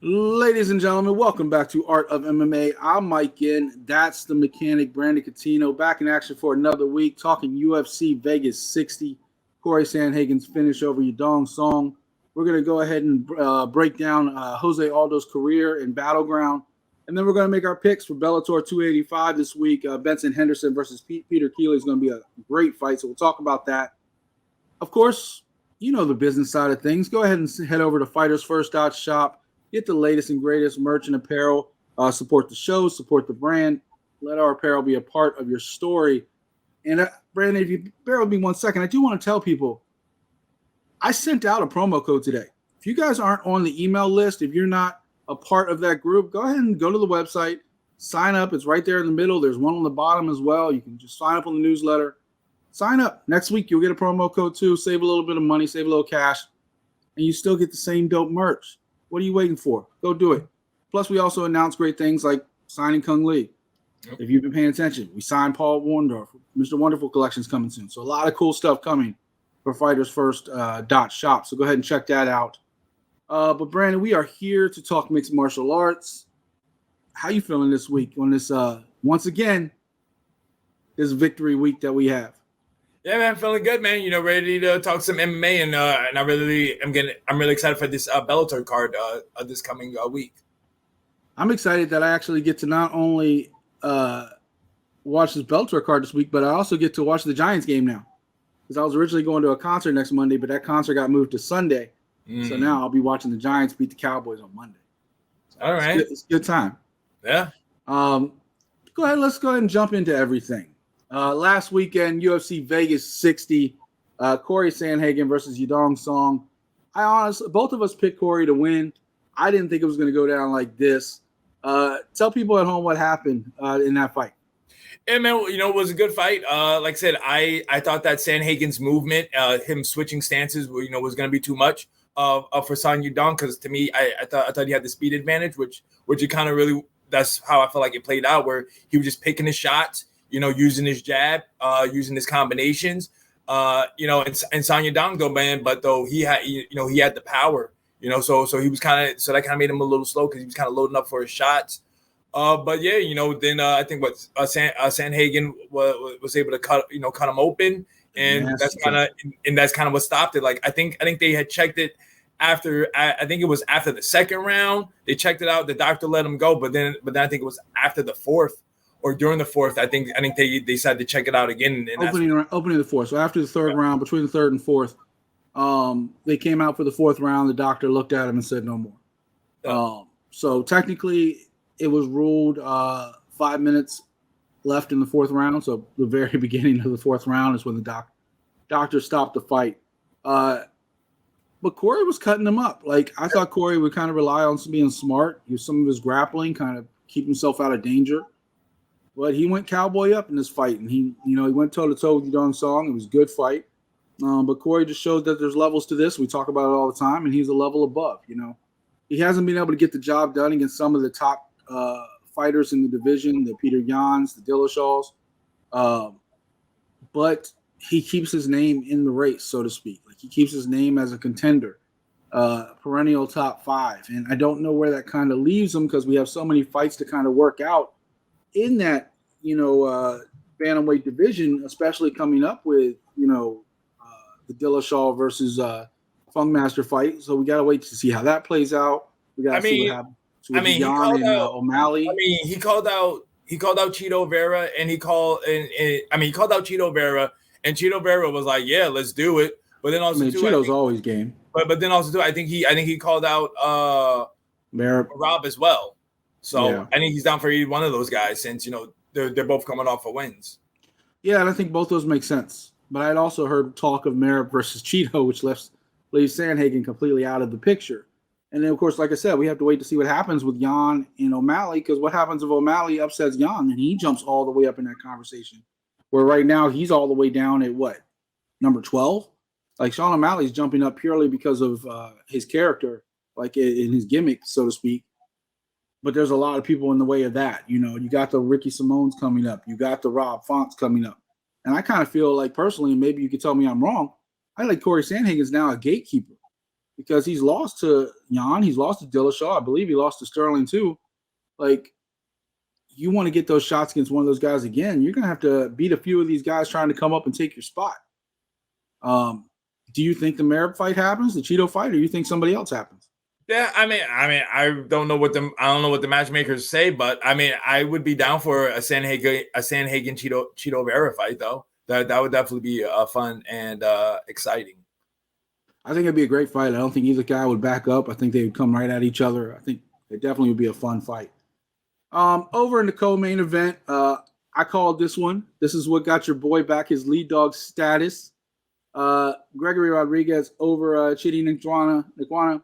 Ladies and gentlemen, welcome back to Art of MMA. I'm Mike Ginn. That's the mechanic, Brandon Cuttino, back in action for another week, talking UFC Vegas 60. Cory Sandhagen's finish over Yadong Song. We're going to go ahead and break down Jose Aldo's career in Battleground. And then we're going to make our picks for Bellator 285 this week. Benson Henderson versus Peter Queally is going to be a great fight, so we'll talk about that. Of course, you know the business side of things. Go ahead and head over to FightersFirst.shop. Get the latest and greatest merch and apparel. Support the show, support the brand. Let our apparel be a part of your story. And Brandon, if you bear with me 1 second, I do want to tell people, I sent out a promo code today. If you guys aren't on the email list, if you're not a part of that group, go ahead and go to the website, sign up. It's right there in the middle. There's one on the bottom as well. You can just sign up on the newsletter. Sign up. Next week, you'll get a promo code too. Save a little bit of money, save a little cash, and you still get the same dope merch. What are you waiting for? Go do it. Plus, we also announce great things like signing Kung Lee. Yep. If you've been paying attention, we signed Paul Warndorf. Mr. Wonderful collection's coming soon. So a lot of cool stuff coming for FightersFirst.shop. So go ahead and check that out. But Brandon, we are here to talk mixed martial arts. How you feeling this week on this, once again, this victory week that we have? Yeah, man, feeling good, man. You know, ready to talk some MMA, and I'm really excited for this Bellator card this coming week. I'm excited that I actually get to not only watch this Bellator card this week, but I also get to watch the Giants game now. Because I was originally going to a concert next Monday, but that concert got moved to Sunday. So now I'll be watching the Giants beat the Cowboys on Monday. So all right, it's a good time. Yeah. Let's go ahead and jump into everything. Last weekend, UFC Vegas 60, Cory Sandhagen versus Yadong Song. Both of us picked Cory to win. I didn't think it was going to go down like this. Tell people at home what happened in that fight. Yeah, man, you know, it was a good fight. Like I said, I thought that Sandhagen's movement, him switching stances, was going to be too much for Yadong, because to me, I thought he had the speed advantage, which it kind of really, that's how I felt like it played out, where he was just picking his shots, you know, using his jab, using his combinations, you know, and Sandhagen though, man, but though he had the power, you know, so he was that kind of made him a little slow because he was kind of loading up for his shots. But yeah, you know, then I think Sandhagen was able to cut him open, and that's kind of what stopped it. Like I think they had checked it after, I think it was after the second round, they checked it out. The doctor let him go, but then I think it was after the fourth. Or during the fourth, I think they decided to check it out again. And opening the fourth. So after the third round, between the third and fourth, they came out for the fourth round. The doctor looked at him and said no more. So technically, it was ruled 5 minutes left in the fourth round. So the very beginning of the fourth round is when the doctor stopped the fight. But Cory was cutting him up. Like I thought Cory would kind of rely on being smart, use some of his grappling, kind of keep himself out of danger. But he went cowboy up in this fight, and he went toe-to-toe with Yadong Song. It was a good fight. But Cory just showed that there's levels to this. We talk about it all the time, and he's a level above, you know. He hasn't been able to get the job done against some of the top fighters in the division, the Peter Yans, the Dillashaws. But he keeps his name in the race, so to speak. Like he keeps his name as a contender, perennial top five. And I don't know where that kind of leaves him because we have so many fights to kind of work out in that, you know, bantamweight division, especially coming up with, you know, the Dillashaw versus Funkmaster fight. So we got to wait to see how that plays out. We got to see what happens. So he called out O'Malley. I mean, he called out Chito Vera, and he called out Chito Vera, and Chito Vera was like, "Yeah, let's do it." But then also, Chito's always game. But then also too, I think he called out Rob as well. So yeah. I think he's down for either one of those guys, since you know they're both coming off of wins. Yeah, and I think both those make sense. But I'd also heard talk of Merritt versus Chito, which leaves Sandhagen completely out of the picture. And then, of course, like I said, we have to wait to see what happens with Yan and O'Malley, because what happens if O'Malley upsets Yan and he jumps all the way up in that conversation, where right now he's all the way down at what, number 12? Like Sean O'Malley's jumping up purely because of his character, like in his gimmick, so to speak. But there's a lot of people in the way of that. You know, you got the Ricky Simone's coming up. You got the Rob Fonts coming up. And I kind of feel like personally, and maybe you could tell me I'm wrong, I like Cory Sandhagen's now a gatekeeper. because he's lost to Jan, he's lost to Dillashaw. I believe he lost to Sterling too. Like, you want to get those shots against one of those guys again, you're going to have to beat a few of these guys trying to come up and take your spot. Do you think the Merab fight happens, the Cheeto fight, or you think somebody else happens? Yeah, I mean, I don't know what the matchmakers say, but I mean, I would be down for a Sandhagen Cheeto Vera fight though. That would definitely be fun and exciting. I think it'd be a great fight. I don't think either guy would back up. I think they would come right at each other. I think it definitely would be a fun fight. Over in the co-main event, I called this one. This is what got your boy back his lead dog status. Gregory Rodriguez over Chidi Nkwani.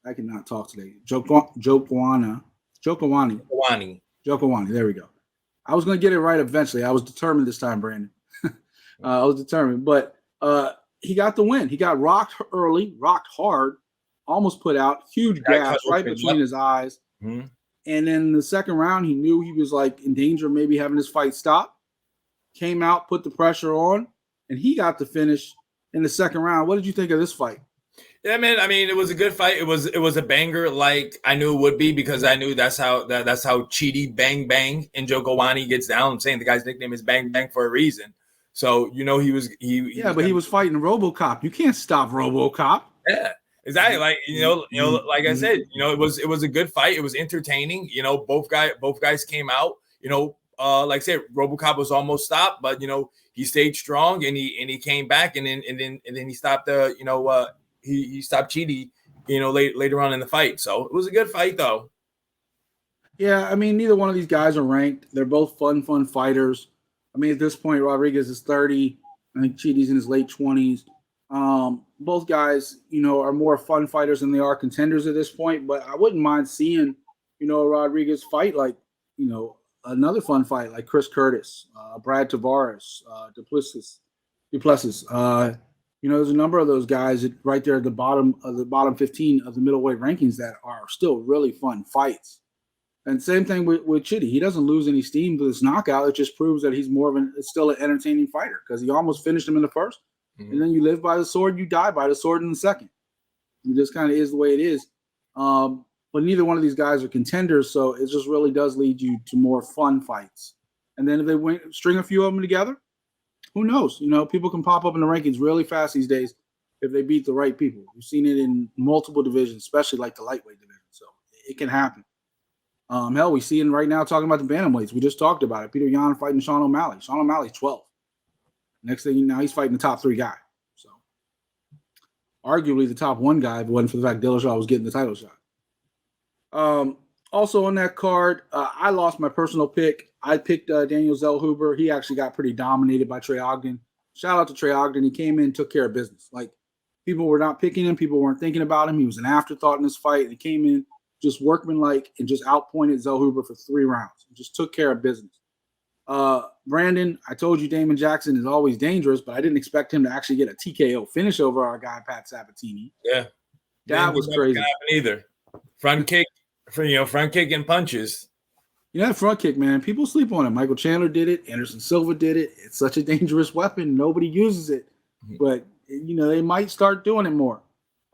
I cannot talk today. Jokawani. There we go. I was going to get it right eventually. I was determined this time, Brandon. I was determined. But he got the win. He got rocked early, rocked hard, almost put out. Huge gas right between his eyes. Mm-hmm. And then in the second round, he knew he was like in danger of maybe having his fight stop. Came out, put the pressure on, and he got the finish in the second round. What did you think of this fight? Yeah, man. I mean, it was a good fight. It was a banger, like I knew it would be, because I knew that's how Chidi Bang Bang and Jokawani gets down. I'm saying the guy's nickname is Bang Bang for a reason. So he was fighting RoboCop. You can't stop RoboCop. Yeah, exactly. Like like I said, it was a good fight. It was entertaining. Both guys came out. Like I said, RoboCop was almost stopped, but he stayed strong and he came back and then he stopped he stopped Chidi, later on in the fight. So it was a good fight though. Yeah, I mean, neither one of these guys are ranked. They're both fun fighters. I mean, at this point, Rodriguez is 30. I think Chidi's in his late 20s. Both guys, are more fun fighters than they are contenders at this point. But I wouldn't mind seeing, a Rodriguez fight like, another fun fight like Chris Curtis, Brad Tavares, Duplessis. There's a number of those guys right there at the bottom 15 of the middleweight rankings that are still really fun fights. And same thing with Chidi. He doesn't lose any steam with his knockout. It just proves that he's still an entertaining fighter because he almost finished him in the first. Mm-hmm. And then you live by the sword, you die by the sword in the second. It just kind of is the way it is. But neither one of these guys are contenders, so it just really does lead you to more fun fights. And then if they string a few of them together, who knows? People can pop up in the rankings really fast these days if they beat the right people. We've seen it in multiple divisions, especially like the lightweight division. So it can happen. Hell, we see it right now talking about the bantamweights. We just talked about it. Peter Yan fighting Sean O'Malley. Sean O'Malley's 12. Next thing you know, he's fighting the top 3 guy. So arguably the top 1 guy if it wasn't for the fact Dillashaw was getting the title shot. Also on that card, I lost my personal pick. I picked Daniel Zellhuber. He actually got pretty dominated by Trey Ogden. Shout out to Trey Ogden. He came in and took care of business. Like, people were not picking him. People weren't thinking about him. He was an afterthought in this fight. He came in just workmanlike and just outpointed Zellhuber for 3 rounds. He just took care of business. Brandon, I told you Damon Jackson is always dangerous, but I didn't expect him to actually get a TKO finish over our guy, Pat Sabatini. Yeah. That was crazy. Either. Front kick and punches. That front kick, man, people sleep on it. Michael Chandler did it. Anderson Silva did it. It's such a dangerous weapon. Nobody uses it. Mm-hmm. But, they might start doing it more.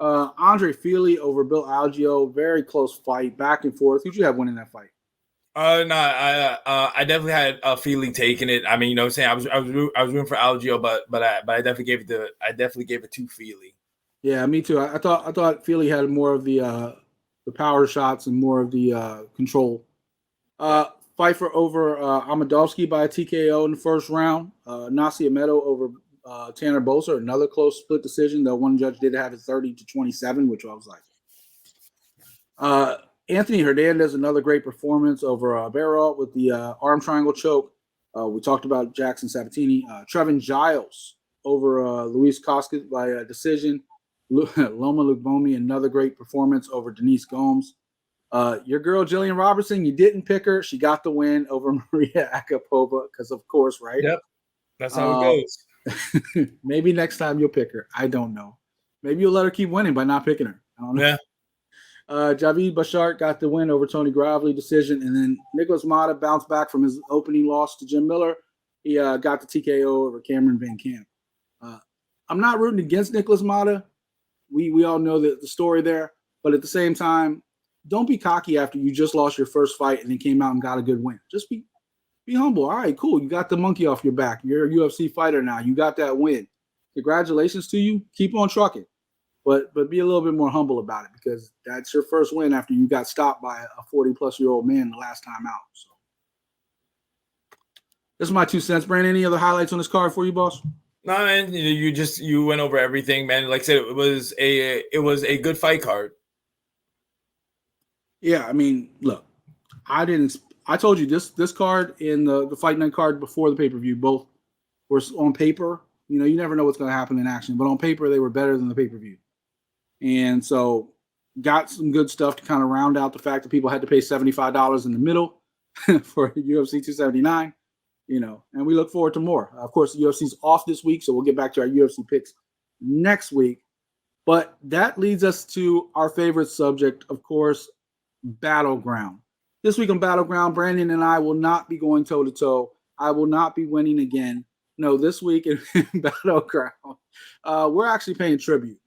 Andre Feely over Bill Algeo. Very close fight, back and forth. Who'd you have winning that fight? No, I definitely had Feely taking it. I mean, I was rooting for Algeo, but I definitely gave it to Feely. Yeah, me too. I thought Feely had more of the power shots and more of the control. Pfeiffer over Amadovsky by a TKO in the first round. Nasi Amedo over Tanner Boser, another close split decision, though one judge did have it 30-27, which I was like. Anthony Hernandez, another great performance over Barrett with the arm triangle choke. We talked about Jackson Sabatini. Trevin Giles over Luis Koskis by a decision. Loma Lugbomi, another great performance over Denise Gomes. Your girl, Jillian Robertson, you didn't pick her. She got the win over Maria Akapova because, of course, right? Yep. That's how it goes. Maybe next time you'll pick her. I don't know. Maybe you'll let her keep winning by not picking her. I don't know. Yeah. Javid Bashart got the win over Tony Gravely decision. And then Nicholas Mata bounced back from his opening loss to Jim Miller. He got the TKO over Cameron Van Camp. I'm not rooting against Nicholas Mata. We all know the story there, but at the same time, don't be cocky after you just lost your first fight and then came out and got a good win. Just be humble. All right, cool. You got the monkey off your back. You're a UFC fighter now. You got that win. Congratulations to you. Keep on trucking. But be a little bit more humble about it, because that's your first win after you got stopped by a 40-plus-year-old man the last time out. So this is my 2 cents. Brandon, any other highlights on this card for you, boss? No, man, you went over everything, man. Like I said, it was a good fight card. Yeah, I mean, look, I told you this card and the fight night card before the pay-per-view both were on paper. You never know what's going to happen in action, but on paper they were better than the pay-per-view. And so got some good stuff to kind of round out the fact that people had to pay $75 in the middle for UFC 279, and we look forward to more. Of course, the UFC's off this week, so we'll get back to our UFC picks next week. But that leads us to our favorite subject, of course, Battleground. This week on Battleground, Brandon and I will not be going toe-to-toe. I will not be winning again. No, this week in Battleground, we're actually paying tribute.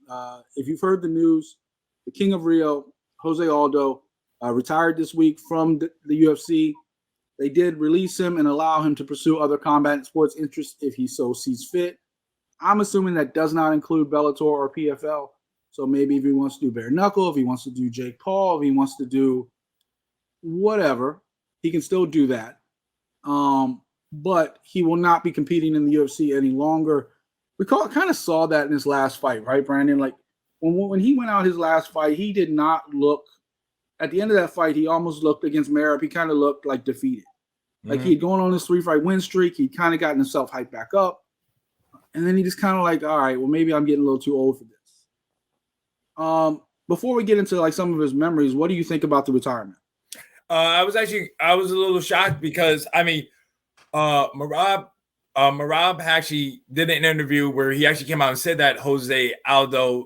If you've heard the news, the King of Rio, Jose Aldo, retired this week from the UFC. They did release him and allow him to pursue other combat and sports interests if he so sees fit. I'm assuming that does not include Bellator or PFL. So maybe if he wants to do bare knuckle, if he wants to do Jake Paul, if he wants to do whatever, he can still do that. But he will not be competing in the UFC any longer. We kind of saw that in his last fight, right, Brandon? Like when he went out his last fight, he did not look. At the end of that fight, he almost looked against Merab. He kind of looked like defeated. Like he had gone on this 3-fight win streak. He'd kind of gotten himself hyped back up. And then he just kind of like, all right, well, maybe I'm getting a little too old for this. Before we get into like some of his memories, what do you think about the retirement? I was a little shocked because, I mean, Merab actually did an interview where he actually came out and said that Jose Aldo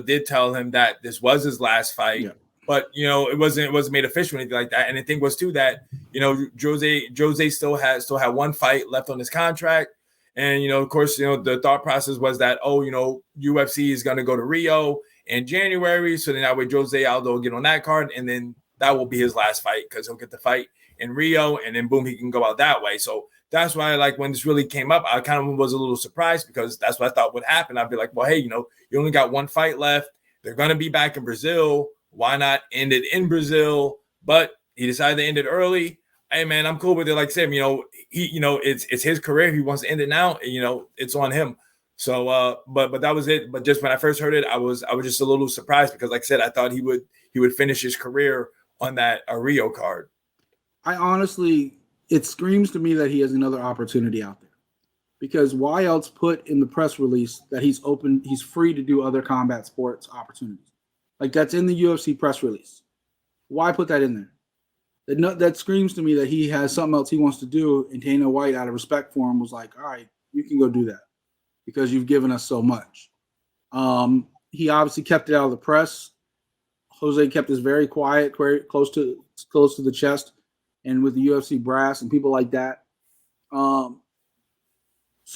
did tell him that this was his last fight. Yeah. But it wasn't made official or anything like that. And the thing was too that Jose still had one fight left on his contract, and of course the thought process was that UFC is going to go to Rio in January, so then that way Jose Aldo will get on that card, and then that will be his last fight because he'll get the fight in Rio, and then boom, he can go out that way. So that's why, like, when this really came up, I kind of was a little surprised because that's what I thought would happen. I'd be like, well, hey, you only got one fight left. They're going to be back in Brazil. Why not end it in Brazil? But he decided to end it early. Hey, man, I'm cool with it. Like I said, it's his career. If he wants to end it now, it's on him. So, but that was it. But just when I first heard it, I was just a little surprised because, like I said, I thought he would finish his career on that Rio card. I honestly, it screams to me that he has another opportunity out there, because why else put in the press release that he's free to do other combat sports opportunities? Like, that's in the UFC press release. Why put that in there? That screams to me that he has something else he wants to do, and Dana White, out of respect for him, was like, all right, you can go do that because you've given us so much. He obviously kept it out of the press. Jose kept this very quiet, very close to the chest, and with the UFC brass and people like that. So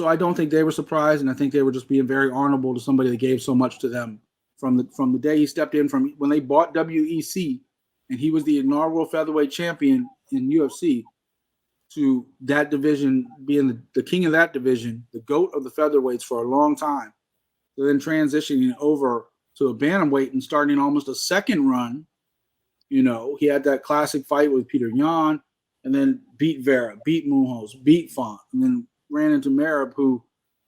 I don't think they were surprised, and I think they were just being very honorable to somebody that gave so much to them from the day he stepped in, from when they bought WEC, and he was the inaugural featherweight champion in UFC, to that division being the king of that division, the GOAT of the featherweights for a long time, to then transitioning over to a bantamweight and starting almost a second run. He had that classic fight with Peter Yan, and then beat Vera, beat Munoz, beat Font, and then ran into Merab, who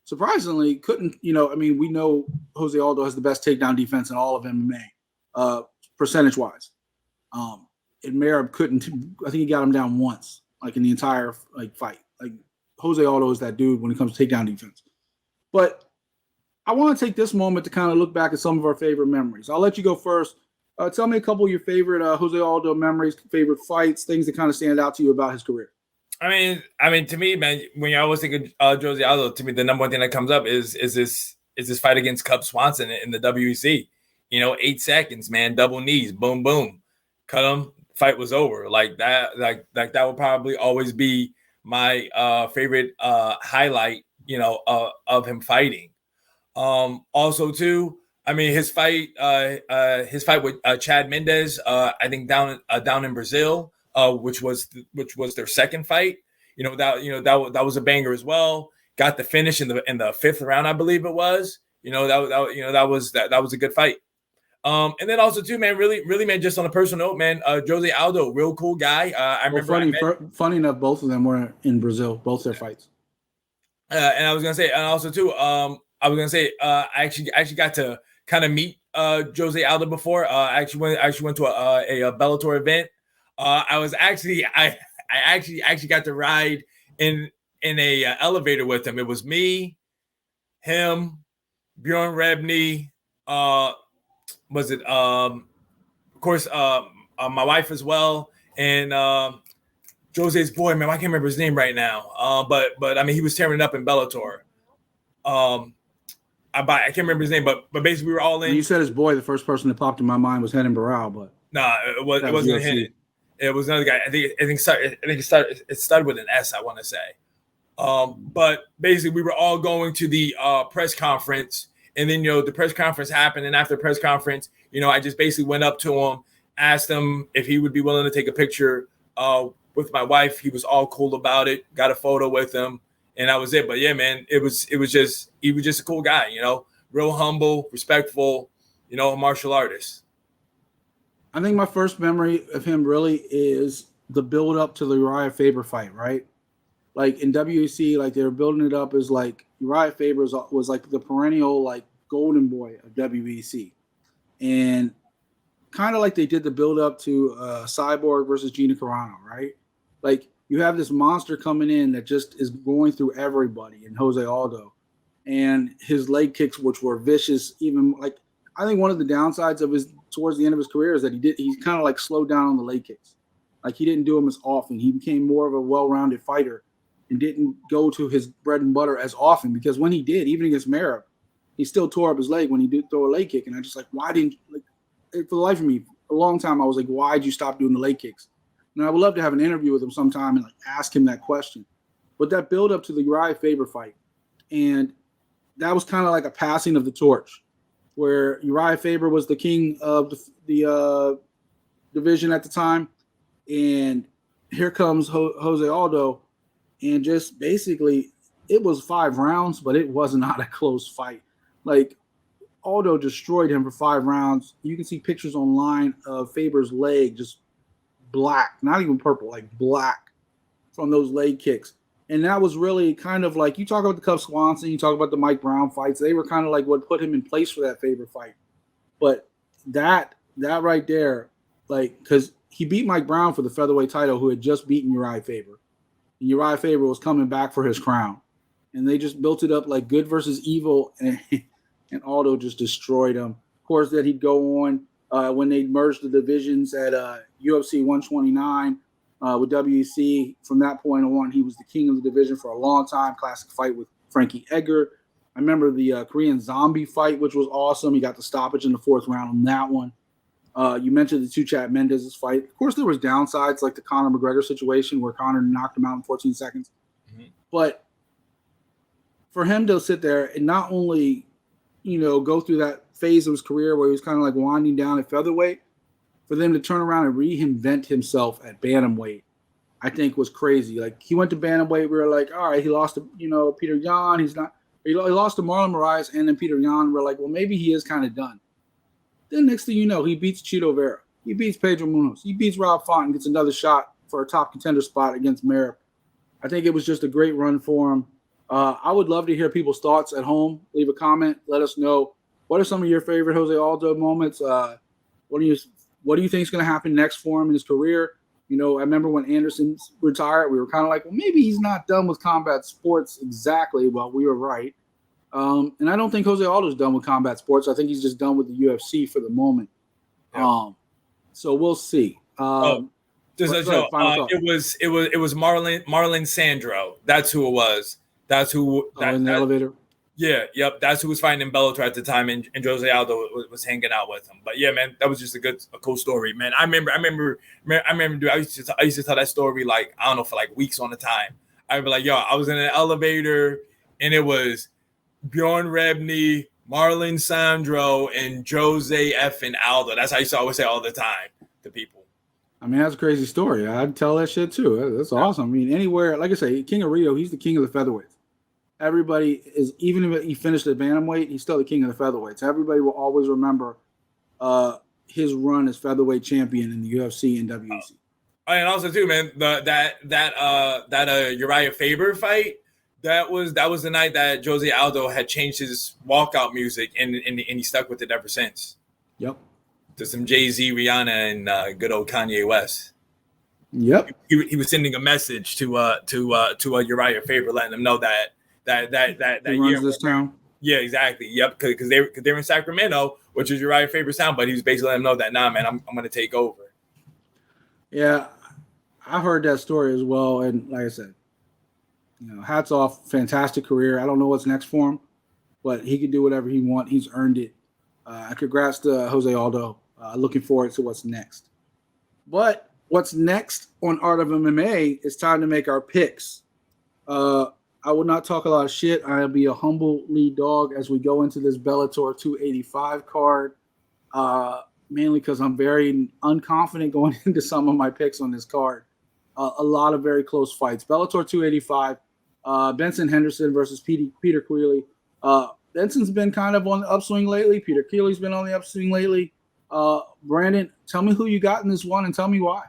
surprisingly couldn't, we know Jose Aldo has the best takedown defense in all of MMA, percentage-wise. And Merab couldn't, I think he got him down once, like in the entire fight. Like, Jose Aldo is that dude when it comes to takedown defense. But I want to take this moment to kind of look back at some of our favorite memories. I'll let you go first. Tell me a couple of your favorite Jose Aldo memories, favorite fights, things that kind of stand out to you about his career. I mean, to me, man, when you always think of Jose Aldo, to me, the number one thing that comes up is this fight against Cub Swanson in the WEC. 8 seconds, man, double knees, boom, boom, cut him. Fight was over. Like that will probably always be my favorite highlight, of him fighting. Also, too, I mean, his fight with Chad Mendes, I think down in Brazil, which was their second fight. That was a banger as well. Got the finish in the fifth round, I believe it was. That was a good fight. And then also too, man, really, man, just on a personal note, man, Jose Aldo, real cool guy. Funny enough, both of them were in Brazil, both their fights. And I was gonna say, and also too, I actually got to kind of meet Jose Aldo before. I actually went to a Bellator event. I actually got to ride in a elevator with him. It was me, him, Bjorn Rebney. Was it of course my wife as well, and Jose's boy, man, I can't remember his name right now. But I mean, he was tearing it up in Bellator. I can't remember his name, but basically we were all in. When you said his boy, the first person that popped in my mind was Hennon Barral, but it wasn't him. It was another guy. I think it started with an S, I want to say. But basically we were all going to the press conference, and then the press conference happened, and after the press conference, I just basically went up to him, asked him if he would be willing to take a picture with my wife. He was all cool about it. Got a photo with him, and that was it. But yeah, man, he was just a cool guy, real humble, respectful, a martial artist. I think my first memory of him really is the build up to the Uriah Faber fight, right? Like in WEC, like they were building it up as like Uriah Faber was like the perennial like golden boy of WEC, and kind of like they did the build up to Cyborg versus Gina Carano, right? Like you have this monster coming in that just is going through everybody, and Jose Aldo, and his leg kicks, which were vicious. Even like I think one of the downsides of his towards the end of his career is that he kind of like slowed down on the leg kicks. Like he didn't do them as often. He became more of a well-rounded fighter and didn't go to his bread and butter as often, because when he did, even against Merab, he still tore up his leg when he did throw a leg kick. And I just like, why didn't for the life of me, a long time I was like, why'd you stop doing the leg kicks? And I would love to have an interview with him sometime and like ask him that question. But that build up to the Uriah Faber fight, and that was kind of like a passing of the torch, where Uriah Faber was the king of the division at the time, and here comes Jose Aldo, and just basically it was 5 rounds, but it was not a close fight. Like Aldo destroyed him for 5 rounds. You can see pictures online of Faber's leg just black, not even purple, like black from those leg kicks. And that was really kind of like, you talk about the Cub Swanson, you talk about the Mike Brown fights. They were kind of like what put him in place for that Faber fight. But that right there, like, because he beat Mike Brown for the featherweight title, who had just beaten Uriah Faber. And Uriah Faber was coming back for his crown. And they just built it up like good versus evil, and Aldo just destroyed him. Of course, that he'd go on when they merged the divisions at UFC 129 with WEC. From that point on, he was the king of the division for a long time. Classic fight with Frankie Edgar. I remember the Korean Zombie fight, which was awesome. He got the stoppage in the 4th round on that one. You mentioned the 2 Chad Mendes fight. Of course, there was downsides like the Conor McGregor situation where Conor knocked him out in 14 seconds. Mm-hmm. But for him to sit there and not only, go through that phase of his career where he was kind of like winding down at featherweight, for them to turn around and reinvent himself at bantamweight, I think was crazy. Like he went to bantamweight, we were like, all right, he lost to, Peter Yan. He lost to Marlon Moraes and then Peter Yan. We're like, well, maybe he is kind of done. Then next thing you know, he beats Chito Vera. He beats Pedro Munoz. He beats Rob Font and gets another shot for a top contender spot against Merab. I think it was just a great run for him. I would love to hear people's thoughts at home. Leave a comment. Let us know, what are some of your favorite Jose Aldo moments? What do you think is going to happen next for him in his career? I remember when Anderson retired, we were kind of like, well, maybe he's not done with combat sports exactly. Well, we were right. And I don't think Jose Aldo's done with combat sports. I think he's just done with the UFC for the moment. Yeah. So we'll see. It was Marlon Sandro. That's who it was. That's who in the elevator. Yeah, yep. That's who was fighting in Bellator at the time, and Jose Aldo was hanging out with him. But yeah, man, that was just a cool story, man. I remember, dude. I used to tell that story like, I don't know, for like weeks on a time. I'd be like, yo, I was in an elevator, and it was Bjorn Rebney, Marlon Sandro and Jose F and Aldo. That's how I always say all the time to people. I mean, that's a crazy story. I'd tell that shit too. That's awesome. I mean, anywhere, like I say, King of Rio, he's the king of the featherweights. Everybody is, even if he finished at bantamweight, he's still the king of the featherweights. Everybody will always remember his run as featherweight champion in the UFC and WEC. And also too, man, that Uriah Faber fight, that was the night that Jose Aldo had changed his walkout music, and he stuck with it ever since. Yep. To some Jay-Z, Rihanna, and good old Kanye West. Yep. He was sending a message to Uriah Faber, letting him know that he runs this town. Yeah, exactly. Yep, because they're in Sacramento, which is Uriah Faber's town, but he was basically letting them know that, nah, man, I'm going to take over. Yeah, I heard that story as well, and like I said, hats off, fantastic career. I don't know what's next for him, but he can do whatever he wants. He's earned it. Congrats to Jose Aldo. Looking forward to what's next. But what's next on Art of MMA, it's time to make our picks. I will not talk a lot of shit. I'll be a humble lead dog as we go into this Bellator 285 card, mainly because I'm very unconfident going into some of my picks on this card. A lot of very close fights. Bellator 285, Benson Henderson versus Peter Queally. Benson's been kind of on the upswing lately. Peter Queally's been on the upswing lately. Brandon, tell me who you got in this one and tell me why.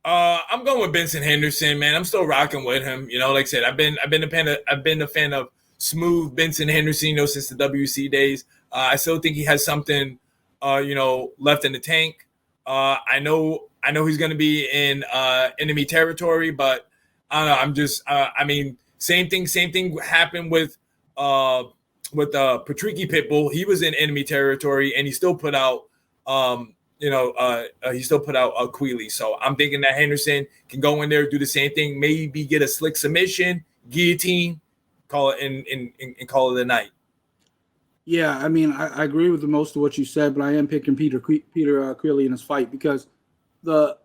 I'm going with Benson Henderson, man. I'm still rocking with him. Like I said, I've been a fan of smooth Benson Henderson, since the WC days. I still think he has something, left in the tank. I know he's going to be in enemy territory, but I don't know. I'm just, same thing happened with Patricky Pitbull. He was in enemy territory and he still put out, Queally. So I'm thinking that Henderson can go in there, do the same thing, maybe get a slick submission, guillotine, call it and call it a night. Yeah, I mean, I agree with most of what you said, but I am picking Peter Queally in his fight because the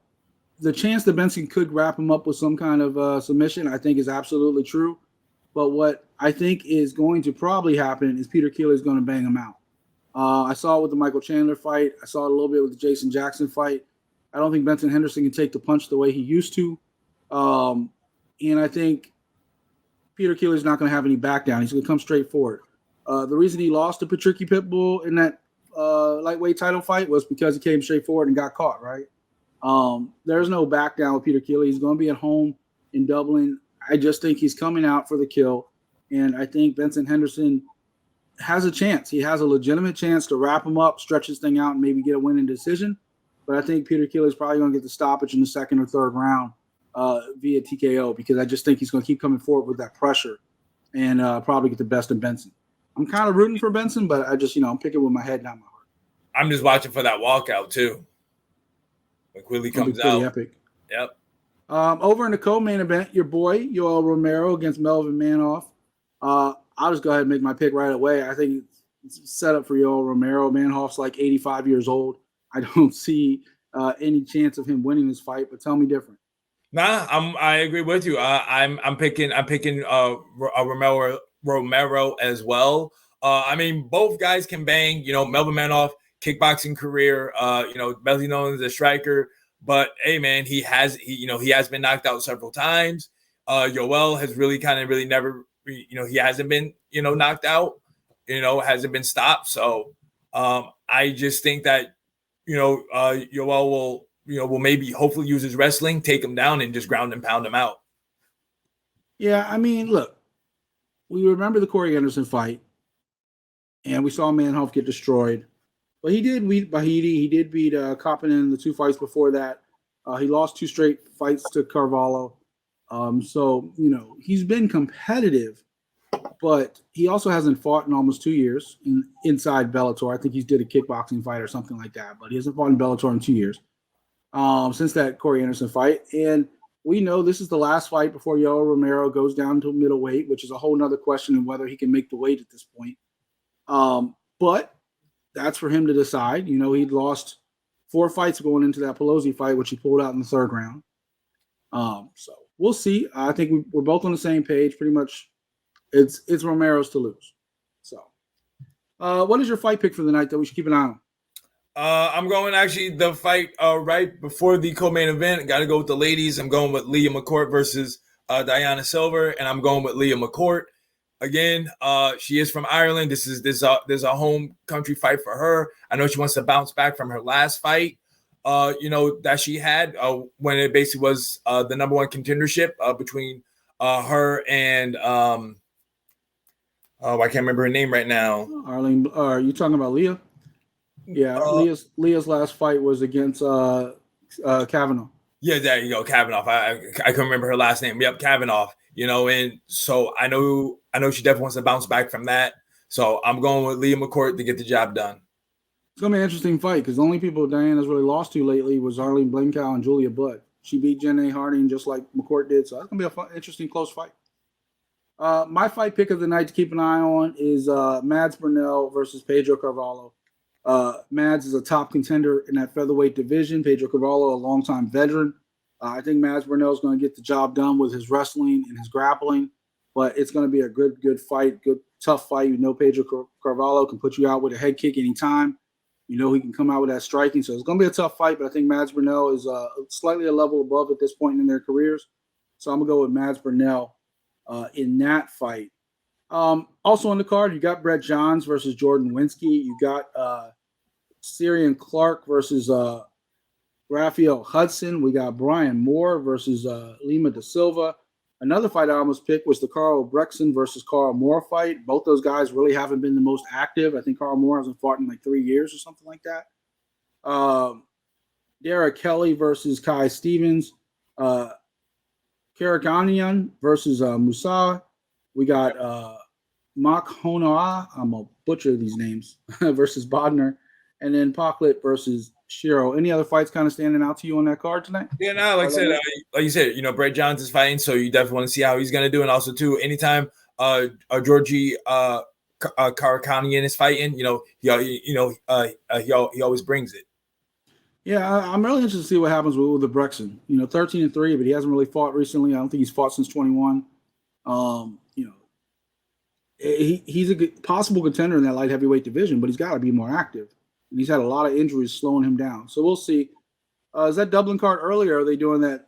chance that Benson could wrap him up with some kind of submission, I think, is absolutely true. But what I think is going to probably happen is Peter Queally is going to bang him out. I saw it with the Michael Chandler fight. I saw it a little bit with the Jason Jackson fight. I don't think Benson Henderson can take the punch the way he used to. And I think Peter Queally is not going to have any back down. He's going to come straight forward. The reason he lost to Patricky Pitbull in that lightweight title fight was because he came straight forward and got caught, right? There's no back down with Peter Queally. He's going to be at home in Dublin. I just think he's coming out for the kill. And I think Benson Henderson has a chance. He has a legitimate chance to wrap him up, stretch this thing out, and maybe get a winning decision. But I think Peter Queally is probably going to get the stoppage in the second or third round via TKO because I just think he's going to keep coming forward with that pressure and probably get the best of Benson. I'm kind of rooting for Benson, but I just, I'm picking with my head, not my heart. I'm just watching for that walkout too. When Queally comes out. Epic. Yep. Over in the co-main event, your boy, Yoel Romero against Melvin Manoff. I'll just go ahead and make my pick right away. I think it's set up for Yoel Romero. Manoff's like 85 years old. I don't see any chance of him winning this fight, but tell me different. Nah, I agree with you. I'm picking Romero as well. Both guys can bang. Melvin Manoff, kickboxing career. Best known as a striker. But hey, man, he has been knocked out several times. Yoel has really never. He hasn't been knocked out. Hasn't been stopped. So I just think that Yoel will maybe hopefully use his wrestling, take him down, and just ground and pound him out. Yeah, look, we remember the Corey Anderson fight, and we saw Manoff get destroyed. But he did beat Bahidi. He did beat Coppin in the two fights before that. He lost 2 straight fights to Carvalho. So, he's been competitive, but he also hasn't fought in almost 2 years inside Bellator. I think he's did a kickboxing fight or something like that, but he hasn't fought in Bellator in 2 years since that Corey Anderson fight. And we know this is the last fight before Yoel Romero goes down to middleweight, which is a whole nother question of whether he can make the weight at this point. But that's for him to decide. He'd lost 4 fights going into that Pelosi fight, which he pulled out in the third round. So we'll see. I think we're both on the same page. Pretty much, it's Romero's to lose. So What is your fight pick for the night that we should keep an eye on? I'm going actually the fight right before the co-main event. Got to go with the ladies. I'm going with Leah McCourt versus Diana Silver, and I'm going with Leah McCourt. Again, she is from Ireland. There's a home country fight for her. I know she wants to bounce back from her last fight, that she had when it basically was the number one contendership between her and I can't remember her name right now. Arlene, are you talking about Leah? Yeah, Leah's last fight was against Kavanaugh. Yeah, there you go, Kavanaugh. I can remember her last name. Yep, Kavanaugh. And so I know she definitely wants to bounce back from that. So I'm going with Leah McCourt to get the job done. It's gonna be an interesting fight because the only people Diana's really lost to lately was Arlene Blencow and Julia Budd. She beat Jenna Harding just like McCourt did. So that's gonna be a fun, interesting, close fight. My fight pick of the night to keep an eye on is Mads Burnell versus Pedro Carvalho. Mads is a top contender in that featherweight division. Pedro Carvalho, a longtime veteran. I think Mads Burnell is going to get the job done with his wrestling and his grappling, but it's going to be a good fight, good, tough fight. Pedro Carvalho can put you out with a head kick anytime. He can come out with that striking. So it's going to be a tough fight, but I think Mads Burnell is slightly a level above at this point in their careers. So I'm going to go with Mads Burnell in that fight. Also on the card, you got Brett Johns versus Jordan Winsky. You got Syrian Clark versus Raphael Hudson. We got Brian Moore versus Lima da Silva. Another fight I almost picked was the Carl Brexton versus Carl Moore fight. Both those guys really haven't been the most active. I think Carl Moore hasn't fought in like 3 years or something like that. Derek Kelly versus Kai Stevens. Karaganian versus Musa. We got Mak Honoa, I'm going to butcher these names, versus Bodner. And then Paklit versus Shiro. Any other fights kind of standing out to you on that card tonight? Yeah, no, like you said, Brett Johns is fighting, so you definitely want to see how he's going to do. And also, too, anytime Georgie Karakanian is fighting, he always brings it. Yeah, I'm really interested to see what happens with the Brexton. 13-3, but he hasn't really fought recently. I don't think he's fought since 21. He's a possible contender in that light heavyweight division, but he's got to be more active. And he's had a lot of injuries slowing him down. So we'll see. Is that Dublin card earlier? Or are they doing that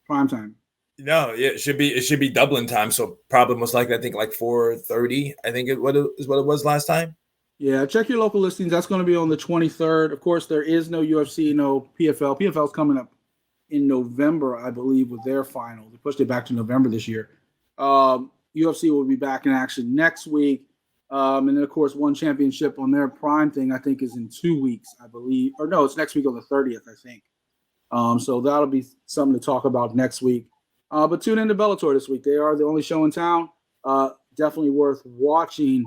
prime time? No, yeah, it should be Dublin time. So probably most likely, I think like 4:30. I think what it was last time. Yeah, check your local listings. That's going to be on the 23rd. Of course, there is no UFC, no PFL. PFL is coming up in November, I believe, with their final. They pushed it back to November this year. UFC will be back in action next week. And then, of course, One Championship on their prime thing, I think, is in 2 weeks, I believe. Or no, it's next week on the 30th, I think. So that'll be something to talk about next week. But tune into Bellator this week. They are the only show in town. Definitely worth watching.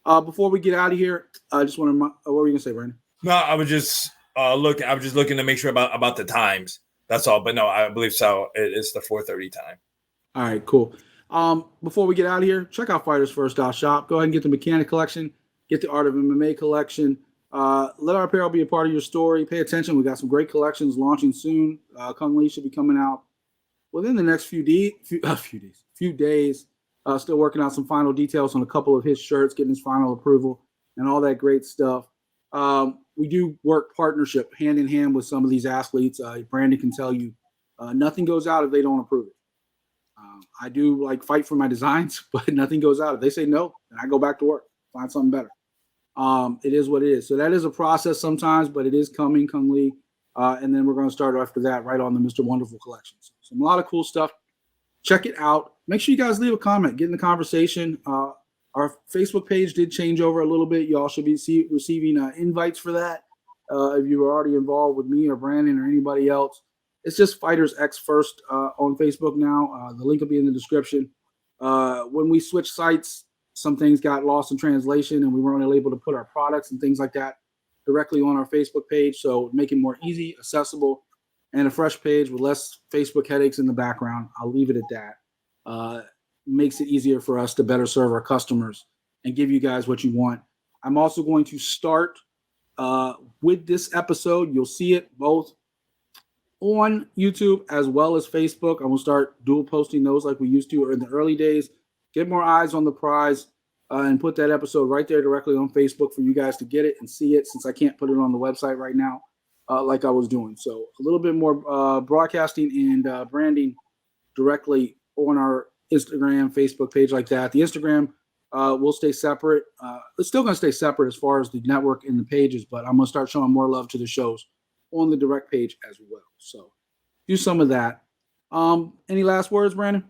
Before we get out of here, I just want to what were you going to say, Brandon? No, I was just looking to make sure about the times. That's all. But no, I believe so. It's the 4:30 time. All right, cool. Before we get out of here, check out FightersFirst.shop. Go ahead and get the Mechanic Collection, get the Art of MMA Collection. Let our apparel be a part of your story. Pay attention. We got some great collections launching soon. Kung Lee should be coming out within the next few days. Still working out some final details on a couple of his shirts, getting his final approval and all that great stuff. We do work partnership hand in hand with some of these athletes. Brandon can tell you nothing goes out if they don't approve it. I do fight for my designs, but nothing goes out. If they say no, then I go back to work, find something better. It is what it is. So that is a process sometimes, but it is coming, Kung Lee. And then we're going to start after that right on the Mr. Wonderful collections. So a lot of cool stuff. Check it out. Make sure you guys leave a comment, get in the conversation. Our Facebook page did change over a little bit. Y'all should be receiving invites for that. If you were already involved with me or Brandon or anybody else. It's just Fighters X First on Facebook now. The link will be in the description. When we switched sites, some things got lost in translation and we weren't able to put our products and things like that directly on our Facebook page. So make it more easy, accessible, and a fresh page with less Facebook headaches in the background. I'll leave it at that. Makes it easier for us to better serve our customers and give you guys what you want. I'm also going to start with this episode. You'll see it both on YouTube as well as Facebook. I'm going to start dual posting those like we used to in the early days. Get more eyes on the prize. and put that episode right there directly on Facebook for you guys to get it and see it, since I can't put it on the website right now like I was doing. So a little bit more broadcasting and branding directly on our Instagram, Facebook page like that. The Instagram will stay separate. It's still going to stay separate as far as the network and the pages, but I'm going to start showing more love to the shows on the direct page as well. So do some of that. Any last words, Brandon?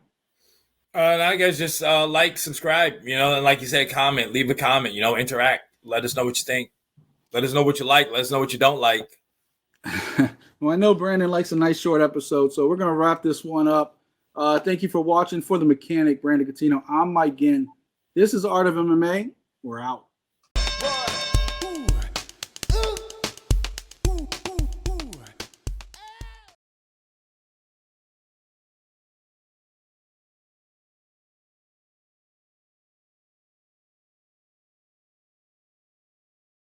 I guess just like, subscribe, and like you said, comment, leave a comment, interact. Let us know what you think. Let us know what you like. Let us know what you don't like. Well, I know Brandon likes a nice short episode, so we're going to wrap this one up. Thank you for watching. For the mechanic, Brandon Cuttino, I'm Mike Ginn. This is Art of MMA. We're out.